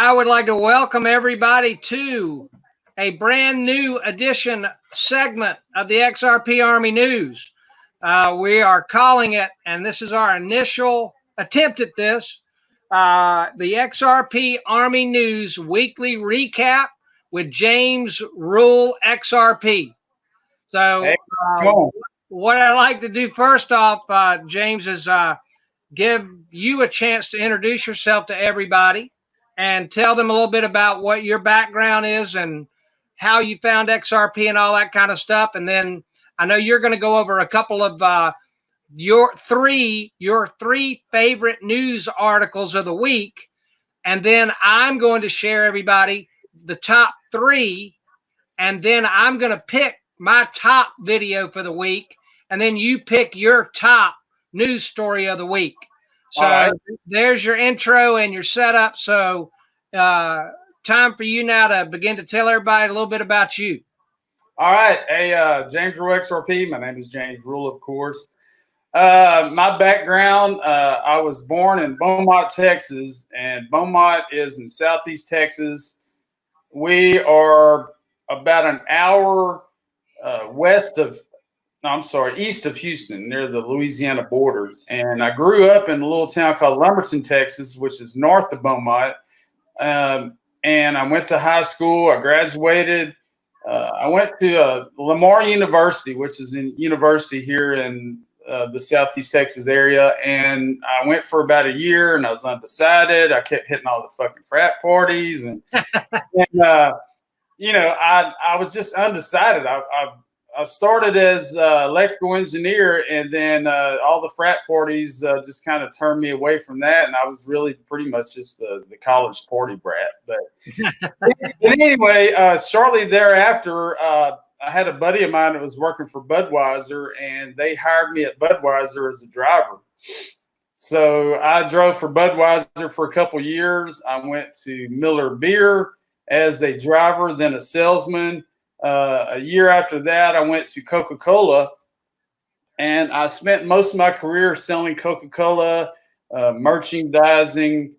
I would like to welcome everybody to a brand new edition segment of the XRP Army News. We are calling it, and this is our initial attempt at this, the XRP Army News Weekly Recap with James Rule XRP. So what I'd like to do first off, James, is give you a chance to introduce yourself to everybody and tell them a little bit about what your background is and how you found XRP and all that kind of stuff. And then I know you're going to go over a couple of your three favorite news articles of the week. And then I'm going to share everybody the top three. And then I'm going to pick my top video for the week. And then you pick your top news story of the week. So there's your intro and your setup. So time for you now to begin to tell everybody a little bit about you. All right. Hey, James Rule XRP. My name is James Rule, of course. My background, I was born in Beaumont, Texas, and Beaumont is in Southeast Texas. We are about an hour east of Houston, near the Louisiana border. And I grew up in a little town called Lumberton, Texas, which is north of Beaumont. And I went to high school. I graduated. I went to Lamar University, which is a university here in the Southeast Texas area. And I went for about a year, and I was undecided. I kept hitting all the fucking frat parties. And, I was just undecided. I started as electrical engineer, and then all the frat parties just kind of turned me away from that. And I was really pretty much just the college party brat. But anyway, shortly thereafter, I had a buddy of mine that was working for Budweiser, and they hired me at Budweiser as a driver. So I drove for Budweiser for a couple years. I went to Miller Beer as a driver, then a salesman. A year after that, I went to Coca-Cola, and I spent most of my career selling Coca-Cola, merchandising,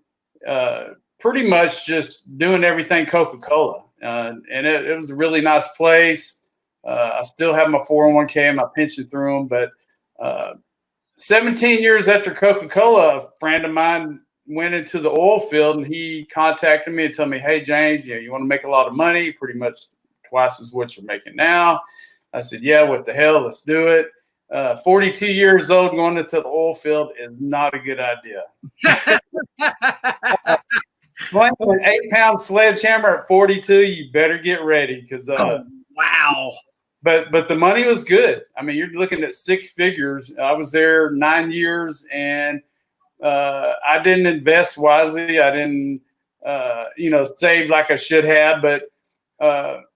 pretty much just doing everything Coca-Cola. And it was a really nice place. I still have my 401k and my pension through them. But 17 years after Coca-Cola, a friend of mine went into the oil field, and he contacted me and told me, "Hey, James, you want to make a lot of money, pretty much twice as what you're making now." I said, "Yeah, what the hell, let's do it." 42 years old going into the oil field is not a good idea. Playing an 8-pound sledgehammer at 42, you better get ready, because wow. But the money was good. I mean, you're looking at 6 figures. I was there 9 years, and I didn't invest wisely. I didn't save like I should have. But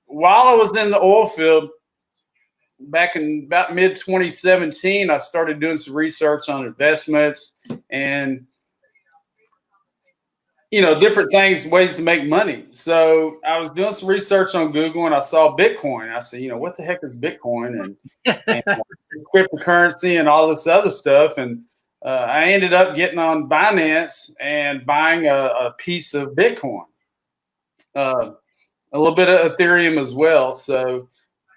while I was in the oil field, back in about mid-2017, I started doing some research on investments and, different things, ways to make money. So I was doing some research on Google, and I saw Bitcoin. I said, what the heck is Bitcoin and cryptocurrency and all this other stuff? And I ended up getting on Binance and buying a piece of Bitcoin, a little bit of Ethereum as well. So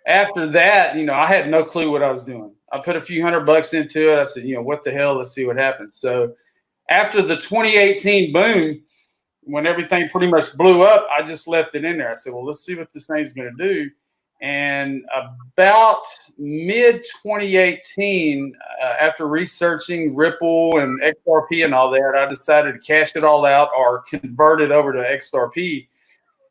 after that, I had no clue what I was doing. I put a few $100 into it. I said, what the hell? Let's see what happens. So after the 2018 boom, when everything pretty much blew up, I just left it in there. I said, well, let's see what this thing's going to do. And about mid-2018, after researching Ripple and XRP and all that, I decided to cash it all out or convert it over to XRP.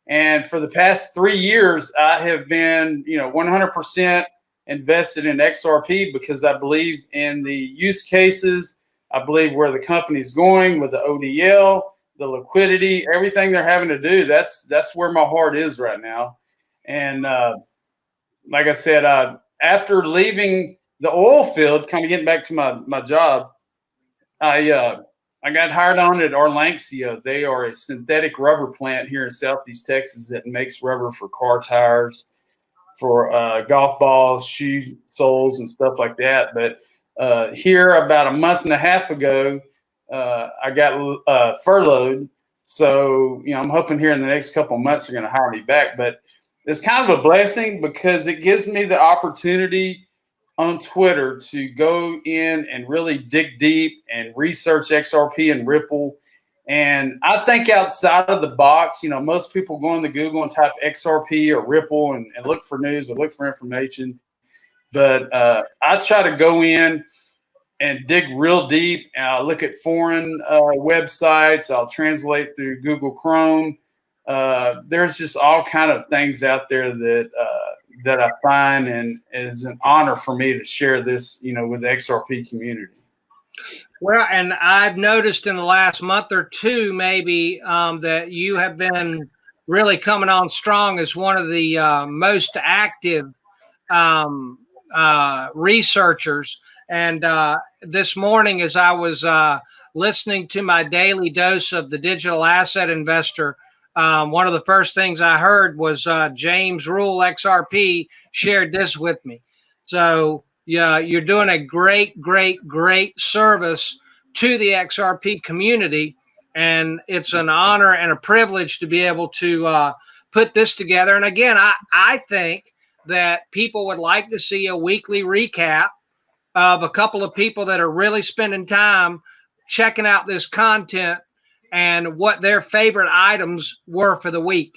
And for the past 3 years, I have been, 100% invested in XRP because I believe in the use cases. I believe where the company's going with the ODL, the liquidity, everything they're having to do. That's where my heart is right now. And like I said, after leaving the oil field, kind of getting back to my job, I got hired on at Arlanxia. They are a synthetic rubber plant here in Southeast Texas that makes rubber for car tires, for golf balls, shoe soles, and stuff like that. But here about a month and a half ago, I got furloughed, So, I'm hoping here in the next couple of months they're going to hire me back. But it's kind of a blessing because it gives me the opportunity on Twitter to go in and really dig deep and research XRP and Ripple. And I think outside of the box. Most people go into Google and type XRP or Ripple and look for news or look for information. But I try to go in and dig real deep. And I'll look at foreign websites. I'll translate through Google Chrome. There's just all kind of things out there that I find, and it is an honor for me to share this, with the XRP community. Well, and I've noticed in the last month or two, maybe, that you have been really coming on strong as one of the most active researchers. And this morning, as I was listening to my daily dose of the digital asset investor, one of the first things I heard was James Rule XRP shared this with me. So yeah, you're doing a great service to the XRP community, and it's an honor and a privilege to be able to put this together. And again, I think that people would like to see a weekly recap of a couple of people that are really spending time checking out this content and what their favorite items were for the week.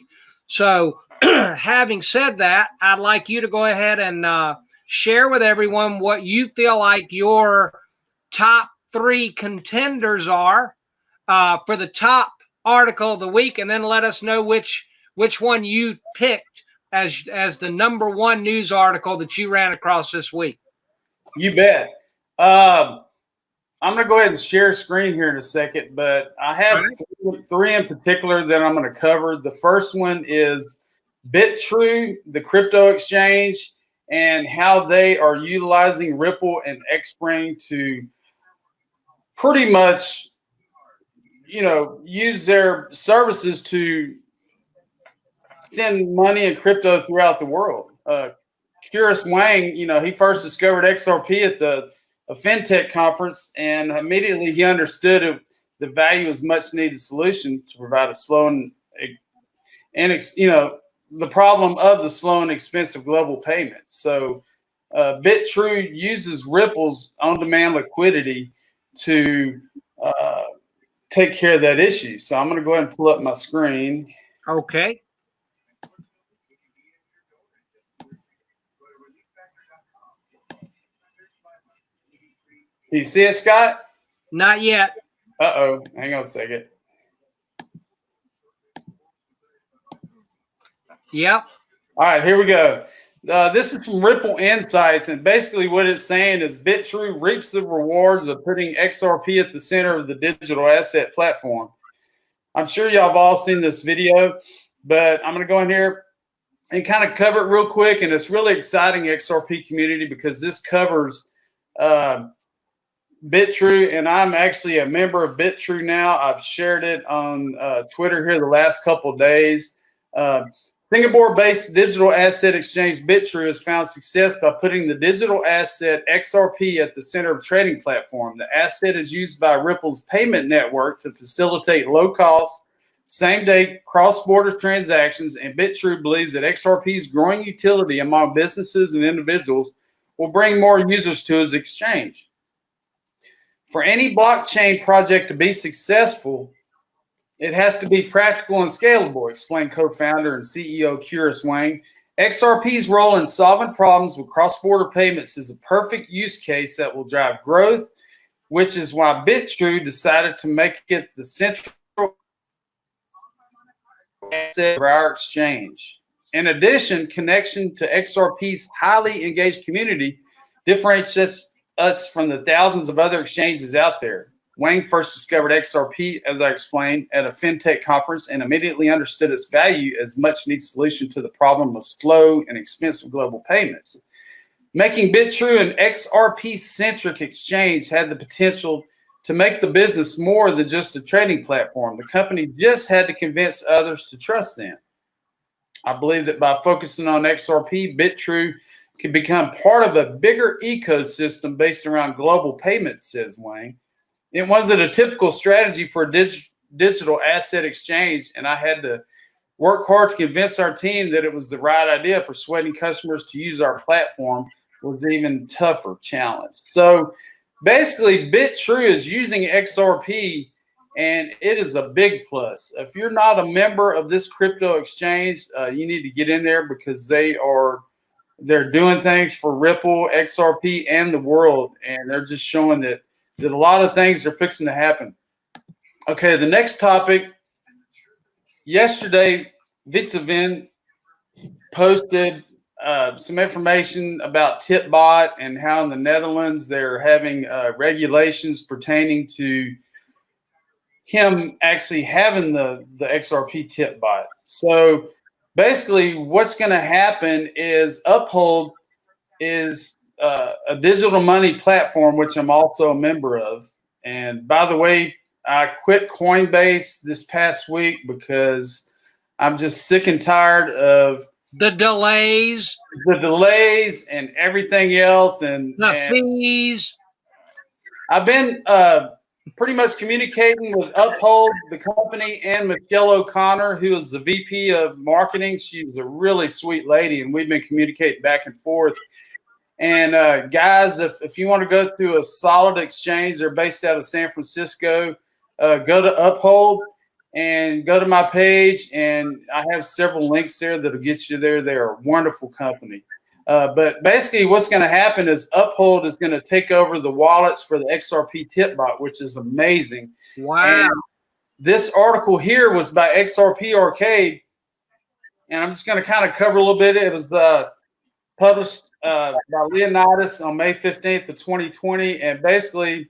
So having said that, I'd like you to go ahead and share with everyone what you feel like your top 3 contenders are for the top article of the week, and then let us know which one you picked as the #1 news article that you ran across this week. You bet. I'm going to go ahead and share screen here in a second, but I have 3 in particular that I'm going to cover. The first one is BitTrue, the crypto exchange, and how they are utilizing Ripple and Xspring to pretty much, use their services to send money and crypto throughout the world. Curious Wang, he first discovered XRP at a fintech conference, and immediately he understood the value as much needed solution to provide a slow and the problem of the slow and expensive global payment. So BitTrue uses Ripple's on-demand liquidity to take care of that issue. So I'm going to go ahead and pull up my screen. Okay. Do you see it, Scott? Not yet. Uh-oh. Hang on a second. Yep. All right, here we go. This is from Ripple Insights, and basically what it's saying is BitTrue reaps the rewards of putting XRP at the center of the digital asset platform. I'm sure y'all have all seen this video, but I'm going to go in here and kind of cover it real quick, and it's really exciting, XRP community, because this covers BitTrue, and I'm actually a member of BitTrue now. I've shared it on Twitter here the last couple of days. Singapore-based digital asset exchange BitTrue has found success by putting the digital asset XRP at the center of trading platform. The asset is used by Ripple's payment network to facilitate low-cost, same-day cross-border transactions, and BitTrue believes that XRP's growing utility among businesses and individuals will bring more users to its exchange. For any blockchain project to be successful, it has to be practical and scalable, explained co-founder and CEO Curious Wang. XRP's role in solving problems with cross-border payments is a perfect use case that will drive growth, which is why BitTrue decided to make it the central asset for our exchange. In addition, connection to XRP's highly engaged community differentiates us from the thousands of other exchanges out there. Wang first discovered XRP, as I explained, at a fintech conference and immediately understood its value as much-needed solution to the problem of slow and expensive global payments. Making BitTrue an XRP-centric exchange had the potential to make the business more than just a trading platform. The company just had to convince others to trust them. I believe that by focusing on XRP, BitTrue could become part of a bigger ecosystem based around global payments, says Wang. It wasn't a typical strategy for a digital asset exchange, and I had to work hard to convince our team that it was the right idea. Persuading customers to use our platform was an even tougher challenge. So basically, BitTrue is using XRP, and it is a big plus. If you're not a member of this crypto exchange, you need to get in there because they're doing things for Ripple, XRP, and the world, and they're just showing that a lot of things are fixing to happen. Okay, the next topic. Yesterday, Vitsavin posted some information about TipBot and how in the Netherlands they're having regulations pertaining to him actually having the XRP TipBot. So basically what's going to happen is Uphold is a digital money platform, which I'm also a member of. And by the way, I quit Coinbase this past week because I'm just sick and tired of the delays and everything else, and fees. I've been pretty much communicating with Uphold, the company, and Michelle O'Connor, who is the VP of marketing. She's a really sweet lady, and we've been communicating back and forth. And guys, if you want to go through a solid exchange, they're based out of San Francisco. Go to Uphold and go to my page, and I have several links there that'll get you there. They're a wonderful company. But basically what's going to happen is Uphold is going to take over the wallets for the XRP TipBot, which is amazing. Wow. And this article here was by XRP Arcade, and I'm just going to kind of cover a little bit. It was published by Unedited on May 15th of 2020, and basically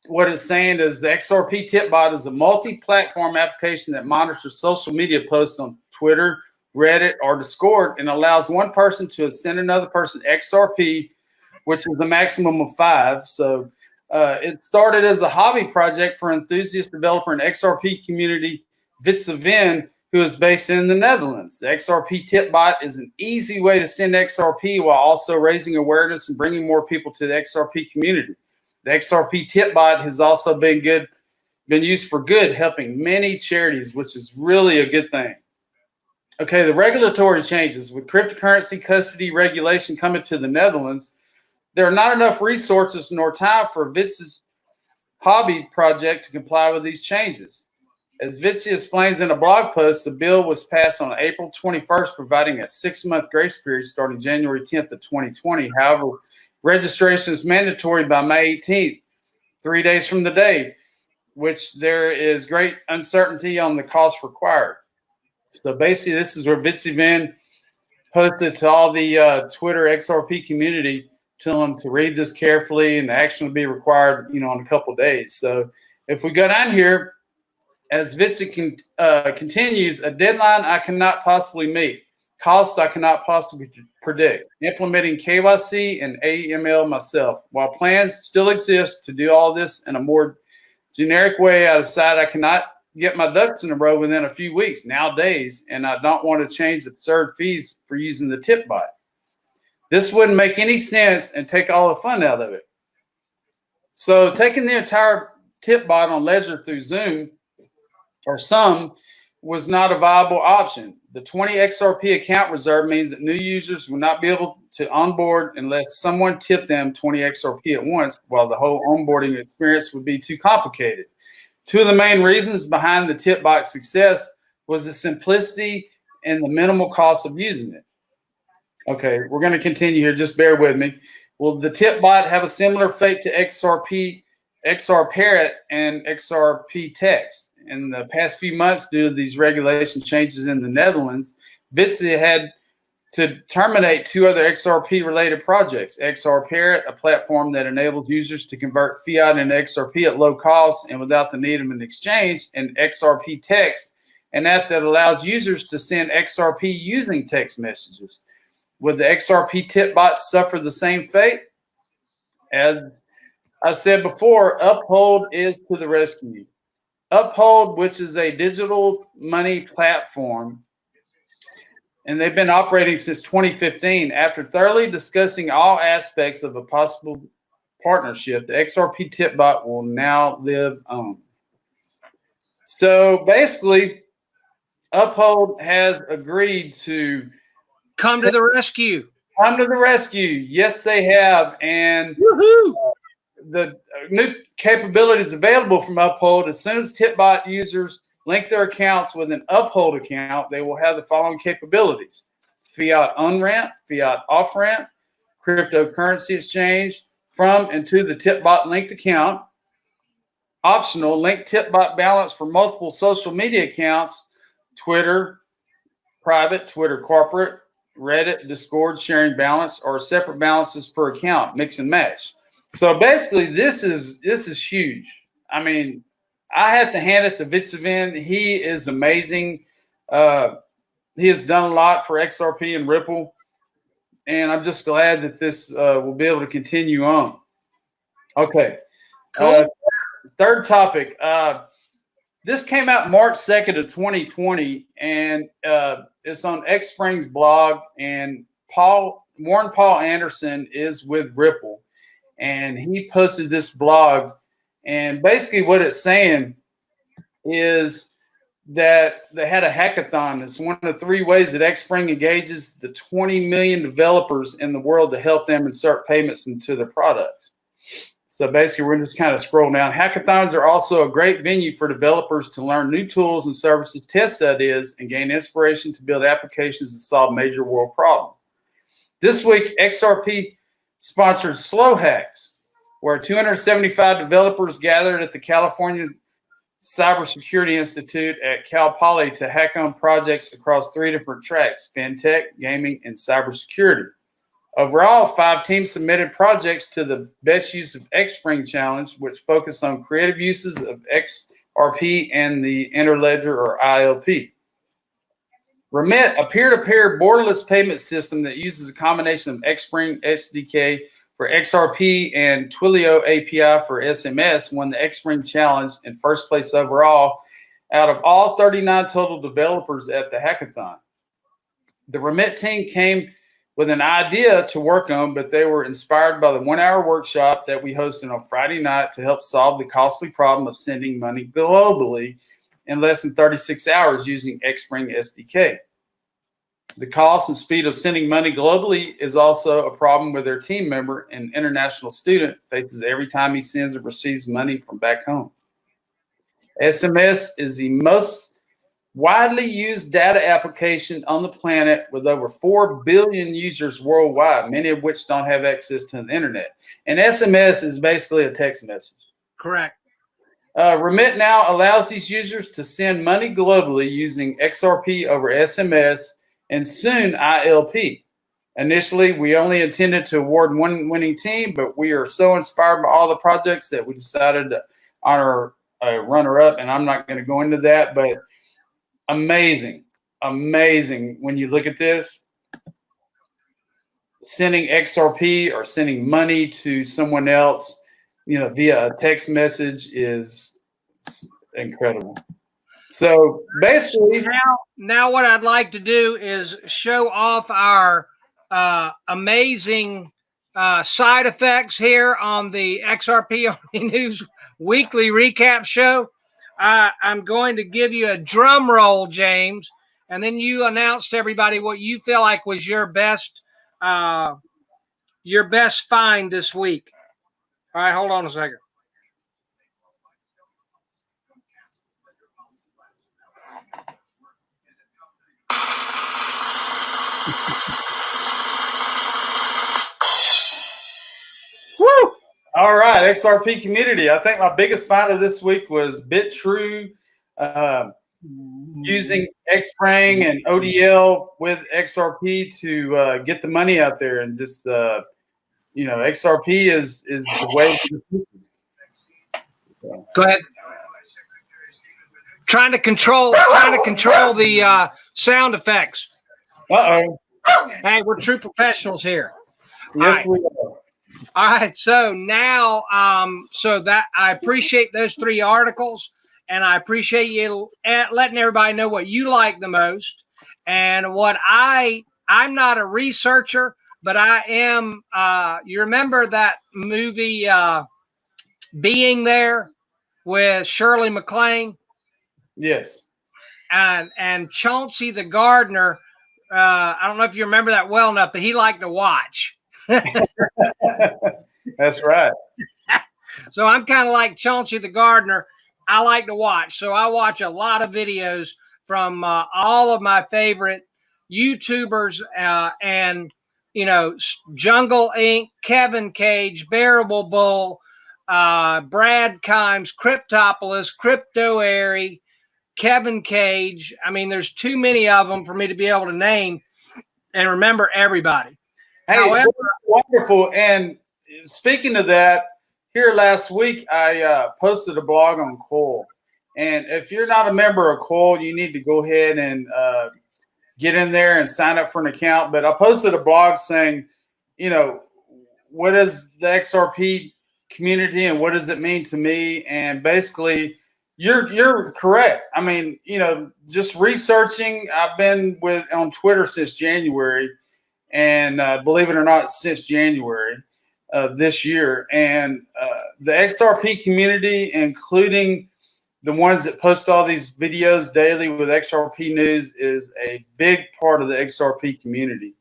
what it's saying is the XRP TipBot is a multi-platform application that monitors social media posts on Twitter, Reddit, or Discord, and allows one person to send another person XRP, which is a maximum of 5. So it started as a hobby project for enthusiast developer and XRP community Vitsavin, who is based in the Netherlands. The XRP TipBot is an easy way to send XRP while also raising awareness and bringing more people to the XRP community. The XRP TipBot has also been used for good, helping many charities, which is really a good thing. Okay, the regulatory changes. With cryptocurrency custody regulation coming to the Netherlands, there are not enough resources nor time for Vits's hobby project to comply with these changes. As Vitsi explains in a blog post, the bill was passed on April 21st, providing a 6-month grace period starting January 10th of 2020. However, registration is mandatory by May 18th, 3 days from the day, which there is great uncertainty on the cost required. So basically, this is where Vitsavin posted to all the Twitter XRP community, telling them to read this carefully, and the action will be required, in a couple of days. So if we go down here, as Vitsi continues, a deadline I cannot possibly meet. Cost I cannot possibly predict. Implementing KYC and AML myself. While plans still exist to do all this in a more generic way, I decide I cannot get my ducks in a row within a few weeks nowadays, and I don't want to change the absurd fees for using the TipBot. This wouldn't make any sense and take all the fun out of it. So taking the entire TipBot on Ledger through Zoom or some was not a viable option. The 20 XRP account reserve means that new users will not be able to onboard unless someone tipped them 20 XRP at once, while the whole onboarding experience would be too complicated. Two of the main reasons behind the TipBot success was the simplicity and the minimal cost of using it. Okay, we're going to continue here. Just bear with me. Will the TipBot have a similar fate to XRP, XR Parrot, and XRP Text? In the past few months, due to these regulation changes in the Netherlands, Vitsi had to terminate 2 other XRP-related projects. XR Parrot, a platform that enables users to convert fiat into XRP at low cost and without the need of an exchange, and XRP Text, an app that allows users to send XRP using text messages. Would the XRP TipBot suffer the same fate? As I said before, Uphold is to the rescue. Uphold, which is a digital money platform, and they've been operating since 2015. After thoroughly discussing all aspects of a possible partnership, the XRP TipBot will now live on. So basically, Uphold has agreed to come to the rescue. Come to the rescue. Yes, they have. And Woohoo! The new capabilities available from Uphold, as soon as TipBot users link their accounts with an Uphold account, they will have the following capabilities: fiat on-ramp, fiat off-ramp, cryptocurrency exchange from and to the TipBot linked account, optional link TipBot balance for multiple social media accounts, Twitter private, Twitter corporate, Reddit, Discord sharing balance, or separate balances per account, mix and match. So basically, this is huge. I mean, I have to hand it to Vitzavin. He is amazing. He has done a lot for XRP and Ripple, and I'm just glad that this will be able to continue on. Okay. Cool. Third topic. This came out March 2nd of 2020, and it's on Xspring's blog. And Warren Paul Anderson is with Ripple, and he posted this blog. And basically, what it's saying is that they had a hackathon. It's one of the 3 ways that Xspring engages the 20 million developers in the world to help them insert payments into their product. So basically, we're just kind of scroll down. Hackathons are also a great venue for developers to learn new tools and services, test ideas, and gain inspiration to build applications that solve major world problems. This week, XRP sponsored Slow Hacks, where 275 developers gathered at the California Cybersecurity Institute at Cal Poly to hack on projects across 3 different tracks: fintech, gaming, and cybersecurity. Overall, 5 teams submitted projects to the Best Use of Xspring Challenge, which focused on creative uses of XRP and the Interledger, or ILP. Remit, a peer-to-peer borderless payment system that uses a combination of Xspring SDK for XRP and Twilio API for SMS, won the Xspring Challenge in first place overall out of all 39 total developers at the hackathon. The Remit team came with an idea to work on, but they were inspired by the 1-hour workshop that we hosted on Friday night to help solve the costly problem of sending money globally in less than 36 hours using Xspring SDK. The cost and speed of sending money globally is also a problem with their team member, an international student, faces every time he sends or receives money from back home. SMS is the most widely used data application on the planet, with over 4 billion users worldwide, many of which don't have access to the internet. And SMS is basically a text message. Correct. Remit now allows these users to send money globally using XRP over SMS and soon ILP. Initially, we only intended to award one winning team, but we are so inspired by all the projects that we decided to honor a runner-up, and I'm not going to go into that, but amazing when you look at this. Sending XRP or sending money to someone else, via a text message is incredible. So basically, now what I'd like to do is show off our amazing side effects here on the XRP Army News Weekly Recap Show. I'm going to give you a drum roll, James, and then you announce to everybody what you feel like was your best find this week. All right, hold on a second. Woo! All right, XRP community. I think my biggest find of this week was BitTrue using Xspring and ODL with XRP to get the money out there, and just XRP is the way. Go ahead. Trying to control the sound effects. Uh-oh. Hey, we're true professionals here. Yes, we are. All right, so now, so that I appreciate those 3 articles, and I appreciate you letting everybody know what you like the most, and what I'm not a researcher, but I am. You remember that movie, Being There, with Shirley MacLaine? Yes. And Chauncey the gardener, I don't know if you remember that well enough, but he liked to watch. That's right. So I'm kind of like Chauncey the gardener. I like to watch. So I watch a lot of videos from all of my favorite YouTubers and, Jungle Inc., Kevin Cage, Bearable Bull, Brad Kimes, Cryptopolis, Crypto Airy, Kevin Cage. I mean, there's too many of them for me to be able to name and remember everybody. Hey, However, wonderful. And speaking of that, here last week, I posted a blog on Coil. And if you're not a member of Coil, you need to go ahead and get in there and sign up for an account. But I posted a blog saying, what is the XRP community and what does it mean to me? And basically, you're correct. I mean, just researching. I've been on Twitter since January, and believe it or not, since January of this year. And the XRP community, including the ones that post all these videos daily with XRP news, is a big part of the XRP community.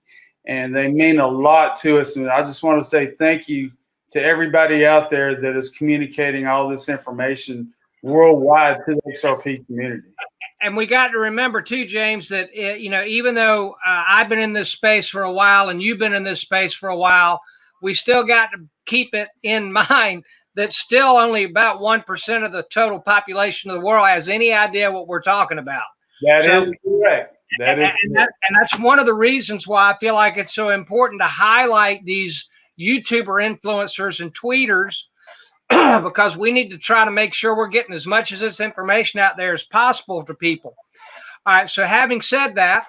And they mean a lot to us. And I just want to say thank you to everybody out there that is communicating all this information worldwide to the XRP community. And we got to remember too, James, that even though I've been in this space for a while and you've been in this space for a while, we still got to keep it in mind that still only about 1% of the total population of the world has any idea what we're talking about. That is correct. And that's one of the reasons why I feel like it's so important to highlight these YouTuber influencers and tweeters, because we need to try to make sure we're getting as much of this information out there as possible to people. All right, so having said that,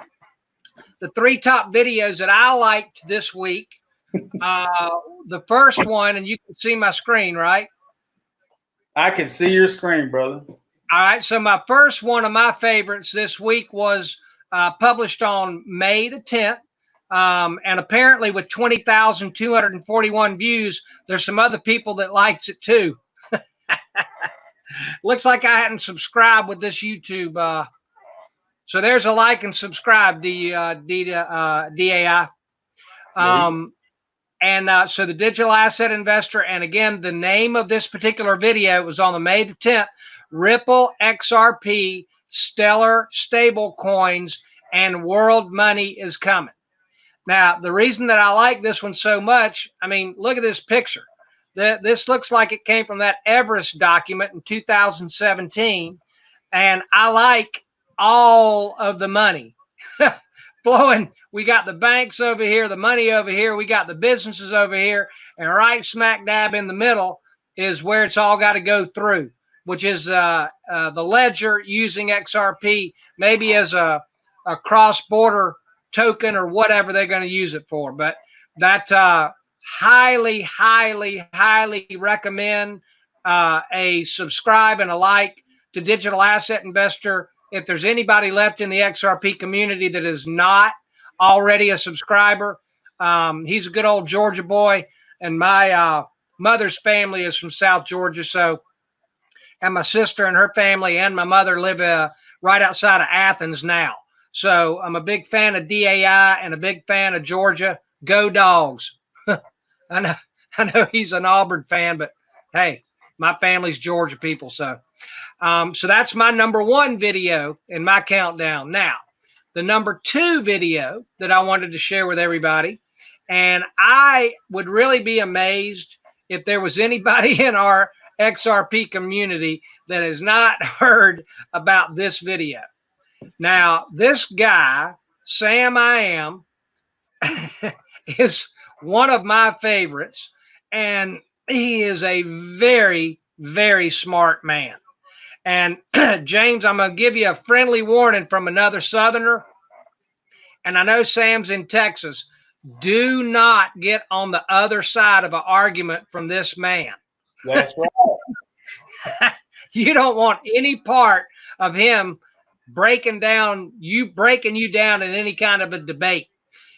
the 3 top videos that I liked this week, the first one, and you can see my screen, right? I can see your screen, brother. All right, so my first one of my favorites this week was published on May the 10th. And apparently with 20,241 views, there's some other people that likes it too. Looks like I hadn't subscribed with this YouTube. So there's a like and subscribe, DAI. So the digital asset investor, and again, the name of this particular video was on the May the 10th, Ripple XRP, Stellar Stable Coins, and World Money is Coming. Now, the reason that I like this one so much, I mean, look at this picture. This looks like it came from that Everest document in 2017. And I like all of the money flowing. We got the banks over here, the money over here. We got the businesses over here. And right smack dab in the middle is where it's all got to go through, which is the ledger using XRP, maybe as a cross-border token or whatever they're going to use it for. But that highly, highly, highly recommend a subscribe and a like to Digital Asset Investor. If there's anybody left in the XRP community that is not already a subscriber, he's a good old Georgia boy, and my mother's family is from South Georgia. So, and my sister and her family and my mother live right outside of Athens now. So I'm a big fan of DAI and a big fan of Georgia. Go Dogs. I know he's an Auburn fan, but hey, my family's Georgia people. So that's my number 1 video in my countdown. Now, the number 2 video that I wanted to share with everybody, and I would really be amazed if there was anybody in our XRP community that has not heard about this video. Now, this guy, Sam I Am, is one of my favorites, and he is a very, very smart man. And James, I'm going to give you a friendly warning from another Southerner, and I know Sam's in Texas. Do not get on the other side of an argument from this man. That's right. You don't want any part of him breaking you down in any kind of a debate.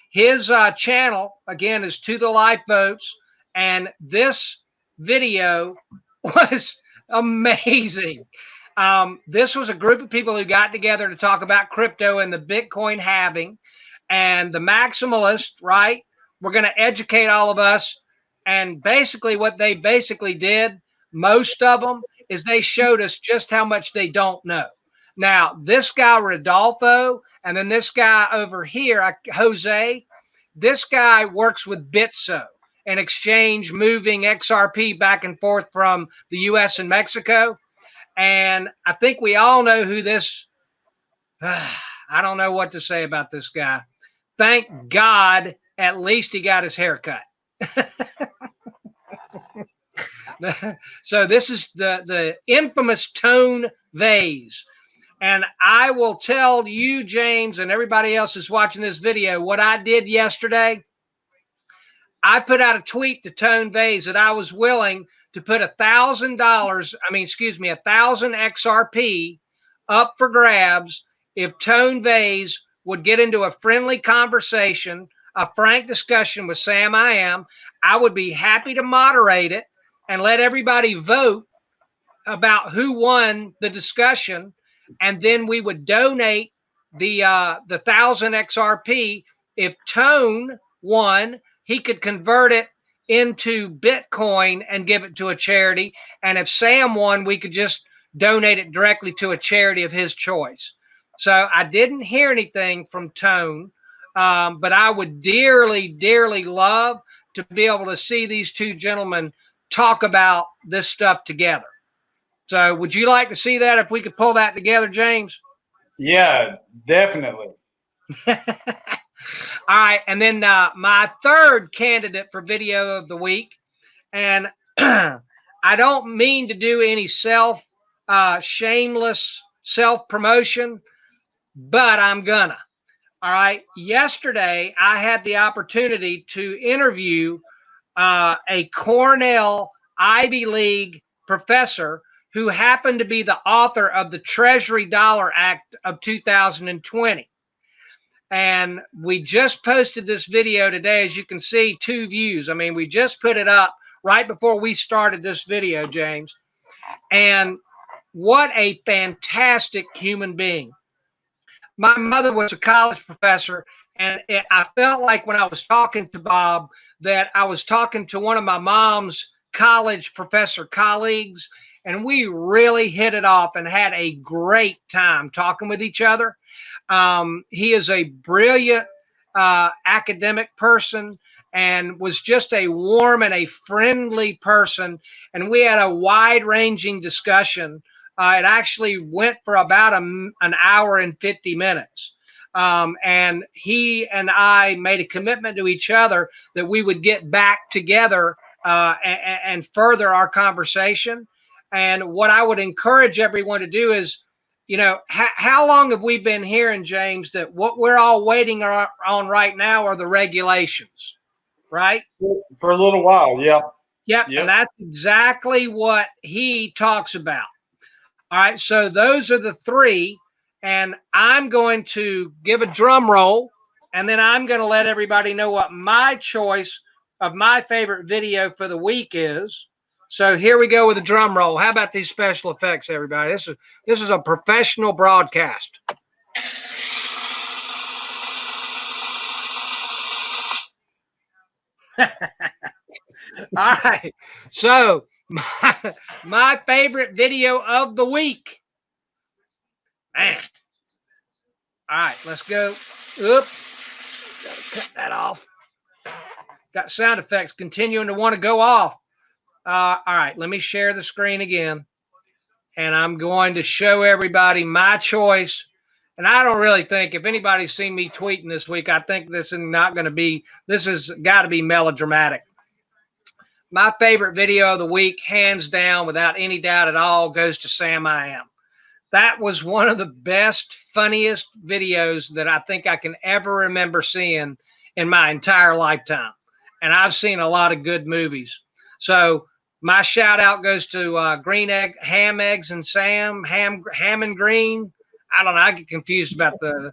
His channel, again, is To the Lifeboats, and this video was amazing. This was a group of people who got together to talk about crypto and the Bitcoin halving, and the maximalists, right? We're going to educate all of us. And basically what they basically did, most of them, is they showed us just how much they don't know. Now, this guy, Rodolfo, and then this guy over here, Jose, this guy works with Bitso, an exchange moving XRP back and forth from the US and Mexico. And I think we all know who this, I don't know what to say about this guy. Thank God, at least he got his hair cut. So this is the infamous Tone Vase. And I will tell you, James, and everybody else who's watching this video, what I did yesterday. I put out a tweet to Tone Vase that I was willing to put $1,000, 1,000 XRP up for grabs if Tone Vase would get into a friendly conversation, a frank discussion with Sam I Am. I would be happy to moderate it and let everybody vote about who won the discussion, and then we would donate the 1,000 XRP. If Tone won, he could convert it into Bitcoin and give it to a charity. And if Sam won, we could just donate it directly to a charity of his choice. So I didn't hear anything from Tone, but I would dearly, dearly love to be able to see these two gentlemen talk about this stuff together. So would you like to see that if we could pull that together, James? Yeah, definitely. All right. And then my third candidate for video of the week, and I don't mean to do any shameless self-promotion, but I'm gonna. All right. Yesterday, I had the opportunity to interview a Cornell Ivy League professor who happened to be the author of the Treasury Dollar Act of 2020. And we just posted this video today. As you can see, 2 views. I mean, we just put it up right before we started this video, James. And what a fantastic human being. My mother was a college professor, and I felt like when I was talking to Bob that I was talking to one of my mom's college professor colleagues, and we really hit it off and had a great time talking with each other. He is a brilliant academic person and was just a warm and a friendly person, and we had a wide-ranging discussion. It actually went for about an hour and 50 minutes. And he and I made a commitment to each other that we would get back together and further our conversation. And what I would encourage everyone to do is, you know, how long have we been hearing, James, that what we're all waiting on right now are the regulations, right? For a little while, yeah. Yep. And that's exactly what he talks about. All right, so those are the 3, and I'm going to give a drum roll, and then I'm going to let everybody know what my choice of my favorite video for the week is. So here we go with a drum roll. How about these special effects, everybody? This is a professional broadcast. All right, so my favorite video of the week. Man. All right, let's go. Oop. Gotta cut that off. Got sound effects continuing to want to go off. All right, let me share the screen again. And I'm going to show everybody my choice. And I don't really think, if anybody's seen me tweeting this week, I think this has got to be melodramatic. My favorite video of the week, hands down, without any doubt at all, goes to Sam I Am. That was one of the best, funniest videos that I think I can ever remember seeing in my entire lifetime. And I've seen a lot of good movies. So my shout out goes to Green Egg, Ham, Eggs, and Sam, Ham and Green. I don't know. I get confused about the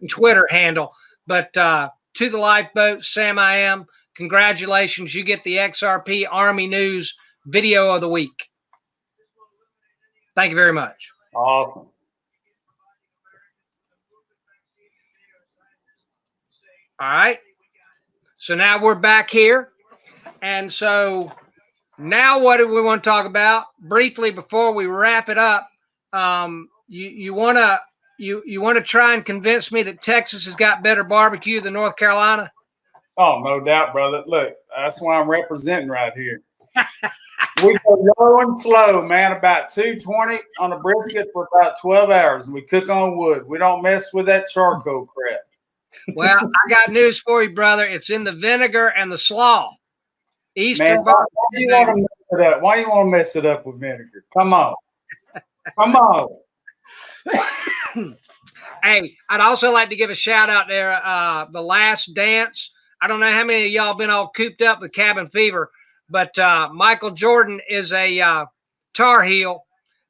Twitter handle. But to the lifeboat, Sam I Am, congratulations. You get the XRP Army News video of the week. Thank you very much. Awesome. All right. So now we're back here. And so now what do we want to talk about briefly before we wrap it up? You want to try and convince me that Texas has got better barbecue than North Carolina? Oh, no doubt, brother. Look, that's why I'm representing right here. We go low and slow, man, about 220 on a brisket for about 12 hours, and we cook on wood. We don't mess with that charcoal crap. Well, I got news for you, brother. It's in the vinegar and the slaw. Eastern Man, why do you want to mess it up? Why you want to mess it up with vinegar? Come on. Come on. Hey, I'd also like to give a shout out there. The Last Dance. I don't know how many of y'all been all cooped up with cabin fever, but Michael Jordan is a Tar Heel,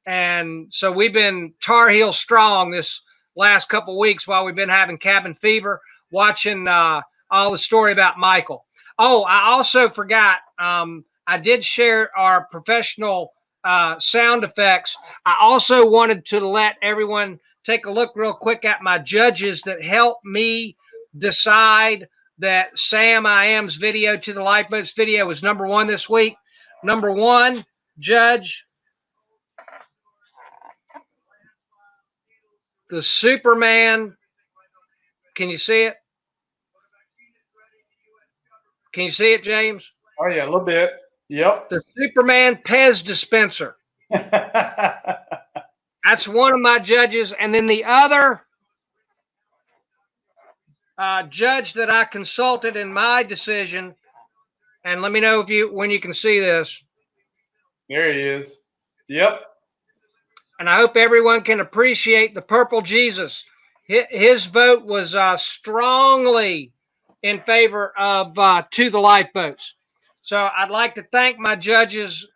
and so we've been Tar Heel strong this last couple of weeks while we've been having cabin fever, watching all the story about Michael. Oh, I also forgot. I did share our professional sound effects. I also wanted to let everyone take a look real quick at my judges that helped me decide that Sam I Am's video to the Lifeboats video was number one this week. Number one, Judge, the Superman. Can you see it? Can you see it, James? Oh, yeah, a little bit. Yep. The Superman Pez dispenser. That's one of my judges. And then the other judge that I consulted in my decision, and let me know when you can see this. There he is. Yep. And I hope everyone can appreciate the purple Jesus. His vote was strongly in favor of To the Lifeboats. So I'd like to thank my judges,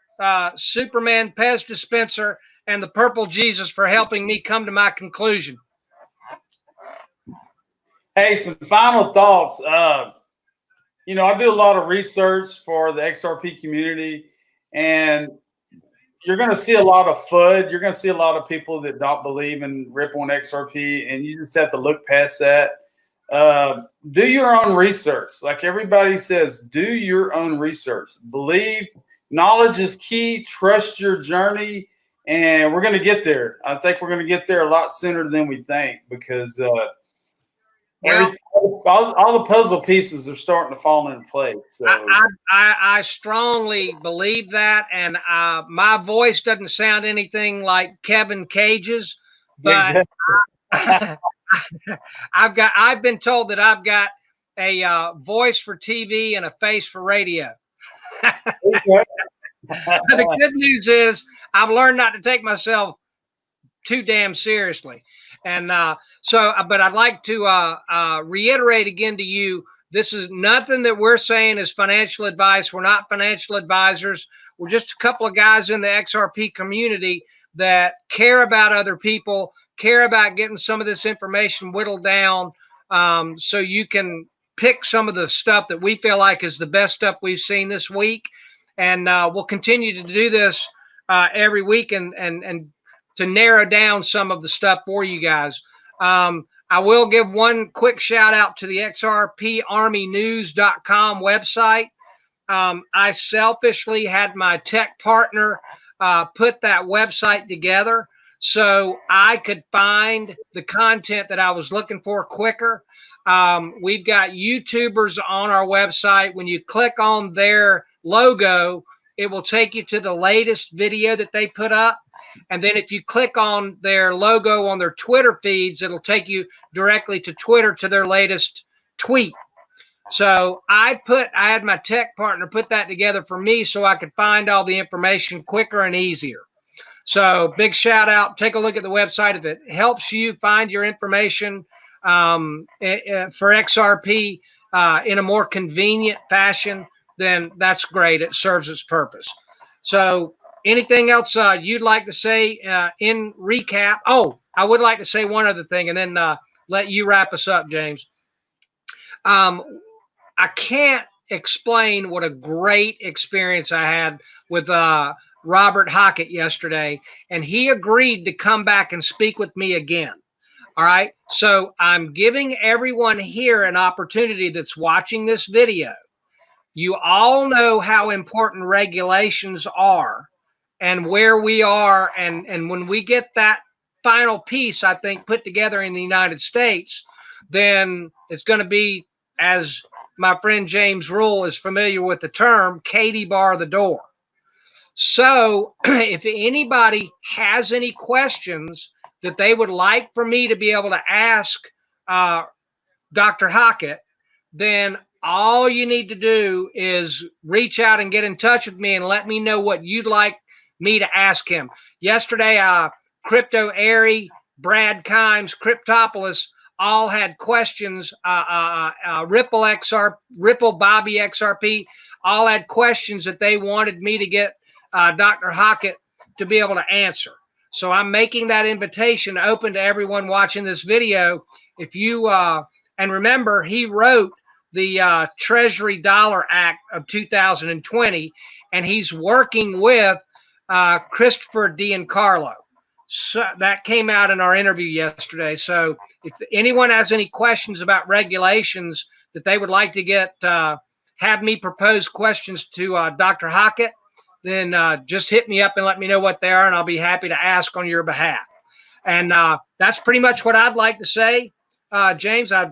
Superman Pez Dispenser and the Purple Jesus, for helping me come to my conclusion. Hey, some final thoughts. You know, I do a lot of research for the XRP community, and you're going to see a lot of FUD. You're going to see a lot of people that don't believe in Ripple and XRP, and you just have to look past that. Do your own research. Like everybody says, do your own research. Believe knowledge is key. Trust your journey, and we're going to get there. I think we're going to get there a lot sooner than we think because all the puzzle pieces are starting to fall into place. So. I strongly believe that, and my voice doesn't sound anything like Kevin Cage's, but exactly. I've been told that I've got a voice for TV and a face for radio. The good news is I've learned not to take myself too damn seriously. And but I'd like to reiterate again to you, this is nothing that we're saying is financial advice. We're not financial advisors. We're just a couple of guys in the XRP community that care about other people, care about getting some of this information whittled down so you can pick some of the stuff that we feel like is the best stuff we've seen this week. And we'll continue to do this every week and to narrow down some of the stuff for you guys. I will give one quick shout out to the XRPArmyNews.com website. I selfishly had my tech partner put that website together so I could find the content that I was looking for quicker. We've got YouTubers on our website. When you click on their logo, it will take you to the latest video that they put up. And then if you click on their logo on their Twitter feeds, it'll take you directly to Twitter to their latest tweet. So I had my tech partner put that together for me so I could find all the information quicker and easier. So big shout out. Take a look at the website. If it helps you find your information for XRP in a more convenient fashion, then that's great. It serves its purpose. So anything else you'd like to say in recap? Oh, I would like to say one other thing and then let you wrap us up, James. I can't explain what a great experience I had with Robert Hockett yesterday, and he agreed to come back and speak with me again. All right. So I'm giving everyone here an opportunity that's watching this video. You all know how important regulations are and where we are. And when we get that final piece, I think, put together in the United States, then it's going to be, as my friend James Rule is familiar with the term, Katie bar the door. So if anybody has any questions that they would like for me to be able to ask Dr. Hockett, then all you need to do is reach out and get in touch with me and let me know what you'd like me to ask him. Yesterday, Crypto Airy, Brad Kimes, Cryptopolis all had questions. Ripple Bobby XRP all had questions that they wanted me to get Dr. Hockett to be able to answer. So I'm making that invitation open to everyone watching this video. If you and remember, he wrote the Treasury Dollar Act of 2020, and he's working with Christopher Giancarlo. So that came out in our interview yesterday. So if anyone has any questions about regulations that they would like to get, have me propose questions to Dr. Hockett, then just hit me up and let me know what they are, and I'll be happy to ask on your behalf. And that's pretty much what I'd like to say. James, I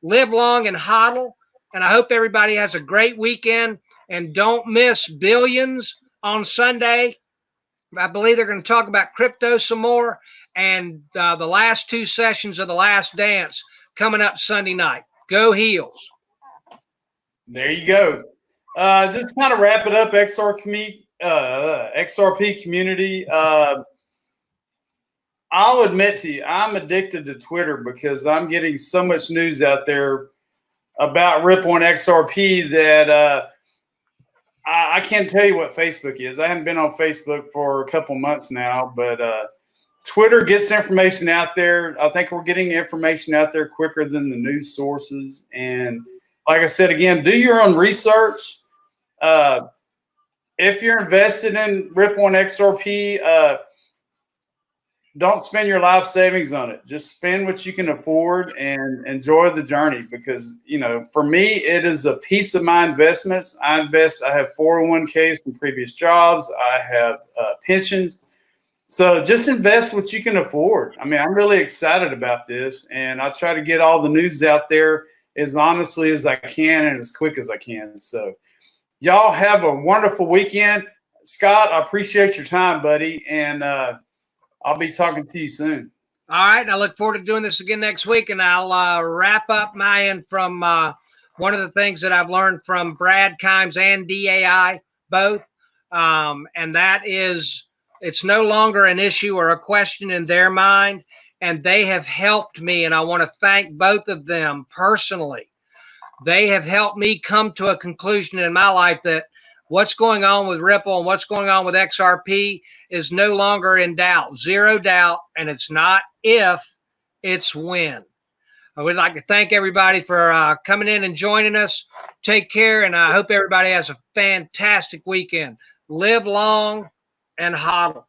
live long and hodl, and I hope everybody has a great weekend. And don't miss Billions on Sunday. I believe they're going to talk about crypto some more, and the last two sessions of The Last Dance coming up Sunday night. Go Heels. There you go. Just kind of wrap it up, XRP community. I'll admit to you, I'm addicted to Twitter because I'm getting so much news out there about Ripple and XRP that I can't tell you what Facebook is. I haven't been on Facebook for a couple months now, but Twitter gets information out there. I think we're getting information out there quicker than the news sources. And like I said, again, do your own research. If you're invested in Ripple and XRP, don't spend your life savings on it. Just spend what you can afford and enjoy the journey, because, you know, for me, it is a piece of my investments. I have 401ks from previous jobs. I have pensions. So just invest what you can afford. I mean, I'm really excited about this, and I try to get all the news out there as honestly as I can and as quick as I can. So y'all have a wonderful weekend. Scott, I appreciate your time, buddy. And I'll be talking to you soon. All right. I look forward to doing this again next week, and I'll wrap up my end from one of the things that I've learned from Brad Kimes and DAI both, and that is it's no longer an issue or a question in their mind, and they have helped me, and I want to thank both of them personally. They have helped me come to a conclusion in my life that what's going on with Ripple and what's going on with XRP is no longer in doubt, zero doubt, and it's not if, it's when. I would like to thank everybody for coming in and joining us. Take care, and I hope everybody has a fantastic weekend. Live long and hodl.